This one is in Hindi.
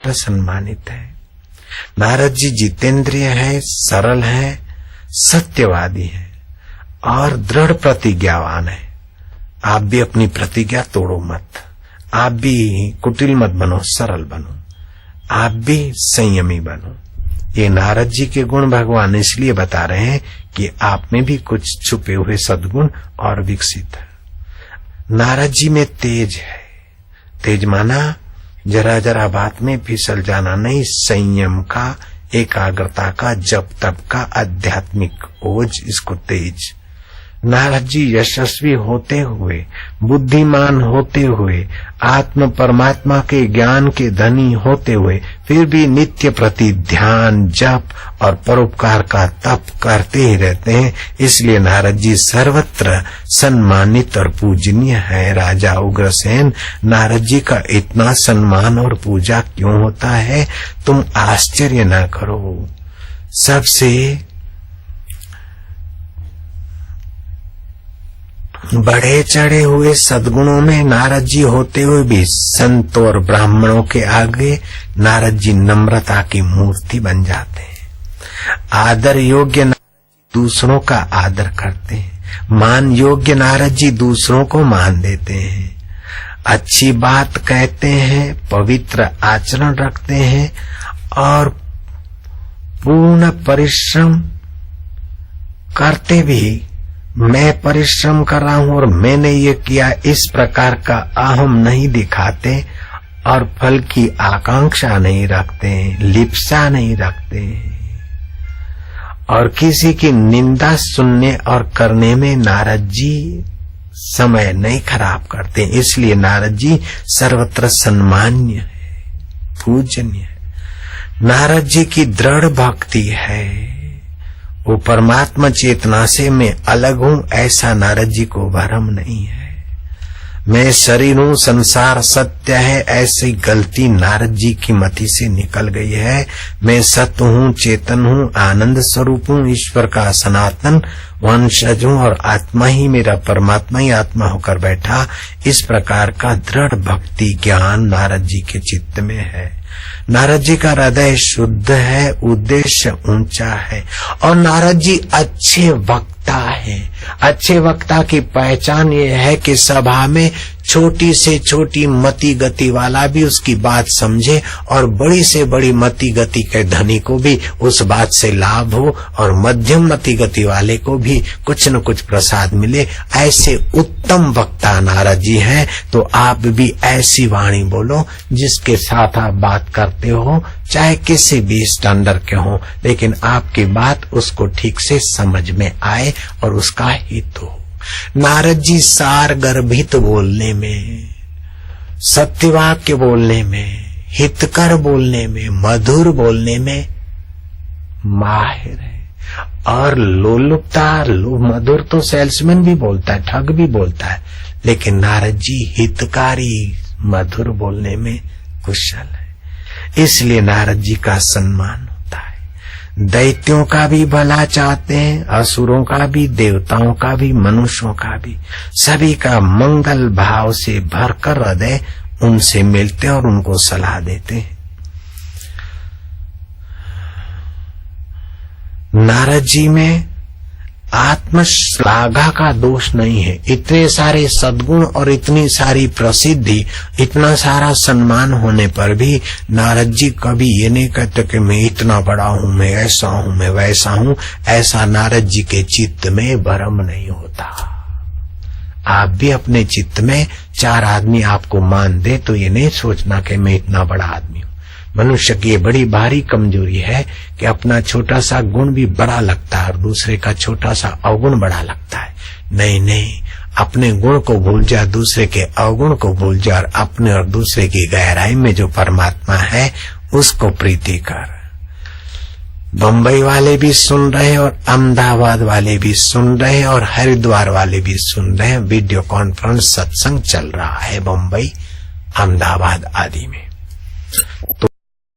सर्वत्र सम्मानित है। नारद जी जितेंद्रिय है, सरल है, सत्यवादी है और दृढ़ प्रतिज्ञावान है। आप भी अपनी प्रतिज्ञा तोड़ो मत, आप भी कुटिल मत बनो, सरल बनो, आप भी संयमी बनो। ये नारद जी के गुण भगवान इसलिए बता रहे हैं कि आप में भी कुछ छुपे हुए सद्गुण और विकसित है। नारद जी में तेज है, तेज माना जरा जरा बात में फिसल जाना नहीं, संयम का, एकाग्रता का, जप तप का, आध्यात्मिक ओज, इसको तेज। नारद जी यशस्वी होते हुए, बुद्धिमान होते हुए, आत्म परमात्मा के ज्ञान के धनी होते हुए फिर भी नित्य प्रति ध्यान, जप और परोपकार का तप करते ही रहते हैं। इसलिए नारद जी सर्वत्र सम्मानित और पूजनीय है। राजा उग्रसेन, नारद जी का इतना सम्मान और पूजा क्यों होता है? तुम आश्चर्य न करो। सबसे बढ़े चढ़े हुए सद्गुणों में नारद जी होते हुए भी संतों और ब्राह्मणों के आगे नारद जी नम्रता की मूर्ति बन जाते हैं। आदर योग्य दूसरों का आदर करते हैं, मान योग्य नारद जी दूसरों को मान देते हैं, अच्छी बात कहते हैं, पवित्र आचरण रखते हैं और पूर्ण परिश्रम करते भी मैं परिश्रम कर रहा हूं और मैंने ये किया, इस प्रकार का अहम नहीं दिखाते और फल की आकांक्षा नहीं रखते, लिप्सा नहीं रखते और किसी की निंदा सुनने और करने में नारद जी समय नहीं खराब करते। इसलिए नारद जी सर्वत्र सम्मान्य है, पूजनीय है। नारद जी की दृढ़ भक्ति है, वो परमात्मा चेतना से मैं अलग हूं ऐसा नारद जी को भ्रम नहीं है। मैं शरीर हूं, संसार सत्य है ऐसी गलती नारद जी की मति से निकल गई है। मैं सत्य हूं, चेतन हूं, आनंद स्वरूप हूं, ईश्वर का सनातन वंशज हूं और आत्मा ही मेरा परमात्मा ही आत्मा होकर बैठा। इस प्रकार का दृढ़ भक्ति ज्ञान नारद जी के चित्त में है। नारद जी का हृदय शुद्ध है, उद्देश्य ऊंचा है और नारद जी अच्छे वक्ता है। अच्छे वक्ता की पहचान ये है कि सभा में छोटी से छोटी मति गति वाला भी उसकी बात समझे और बड़ी से बड़ी मति गति के धनी को भी उस बात से लाभ हो और मध्यम मति गति वाले को भी कुछ न कुछ प्रसाद मिले। ऐसे उत्तम वक्ता नारद जी हैं। तो आप भी ऐसी वाणी बोलो जिसके साथ आप बात करते हो, चाहे किसी भी स्टैंडर्ड के हो, लेकिन आपकी बात उसको ठीक से समझ में आए और उसका हित हो। नारद जी सार गर्भित बोलने में, सत्यवाक्य बोलने में, हितकर बोलने में, मधुर बोलने में माहिर है और लोलुपता, मधुर तो सेल्समैन भी बोलता है, ठग भी बोलता है, लेकिन नारद जी हितकारी मधुर बोलने में कुशल है। इसलिए नारद जी का सम्मान होता है। दैत्यों का भी भला चाहते हैं, असुरों का भी, देवताओं का भी, मनुष्यों का भी, सभी का मंगल भाव से भरकर हृदय उनसे मिलते और उनको सलाह देते हैं। नारद जी में आत्मश्लाघा का दोष नहीं है। इतने सारे सद्गुण और इतनी सारी प्रसिद्धि, इतना सारा सम्मान होने पर भी नारद जी कभी ये नहीं कहते कि मैं इतना बड़ा हूं, मैं ऐसा हूं, मैं वैसा हूं। ऐसा नारद जी के चित्त में भ्रम नहीं होता। आप भी अपने चित्त में चार आदमी आपको मान दे तो ये नहीं सोचना कि मैं इतना बड़ा आदमी हूं। मनुष्य की ये बड़ी भारी कमजोरी है कि अपना छोटा सा गुण भी बड़ा लगता है और दूसरे का छोटा सा अवगुण बड़ा लगता है। नहीं नहीं, अपने गुण को भूल जा, दूसरे के अवगुण को भूल जा और अपने और दूसरे की गहराई में जो परमात्मा है उसको प्रीति कर। बम्बई वाले भी सुन रहे और अहमदाबाद वाले भी सुन रहे और हरिद्वार वाले भी सुन रहे हैं। वीडियो कॉन्फ्रेंस सत्संग चल रहा है बम्बई, अहमदाबाद आदि में। तो